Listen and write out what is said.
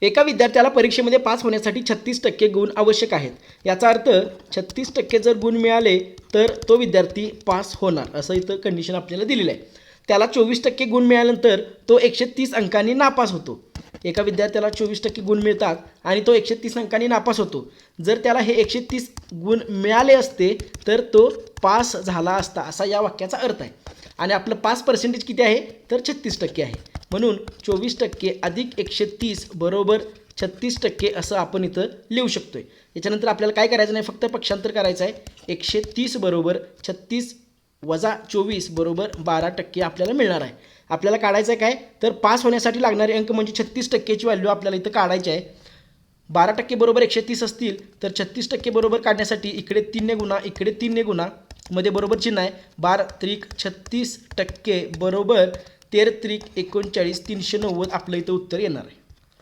एका विद्यार्थ्याला परीक्षेमध्ये पास होण्यासाठी 36% गुण आवश्यक आहेत. याचा अर्थ 36% जर गुण मिळाले तर तो विद्यार्थी पास होणार, असं इथं कंडिशन आपल्याला दिलेलं आहे. त्याला 24% गुण मिळाल्यानंतर तो 130 अंकांनी नापास होतो. एका विद्यार्थ्याला 24% गुण मिळतात आणि तो 130 अंकांनी नापास होतो. जर त्याला हे 130 गुण मिळाले असते तर तो पास झाला असता, असा या वाक्याचा अर्थ आहे. आणि आपलं पास पर्सेंटेज किती आहे तर 36% आहे. म्हणून 24% अधिक 130 बरोबर 36% असं आपण इथं लिहू शकतोय. याच्यानंतर आपल्याला काय करायचं नाही, फक्त पक्षांतर करायचं आहे. 130 बरोबर 36 वजा 24 बरोबर 12% आपल्याला मिळणार आहे. आपल्याला काढायचं आहे काय तर पास होण्यासाठी लागणारे अंक म्हणजे 36%ची व्हॅल्यू आपल्याला इथं काढायची आहे. 12% बरोबर 130 असतील तर 36% बरोबर काढण्यासाठी इकडे 3 गुणा, इकडे 3 गुणा, मध्ये बरोबर चिन्ह आहे. 12 त्रिक 36% बरोबर 13 त्रिक 39, 390 आपलं इथं उत्तर येणार आहे.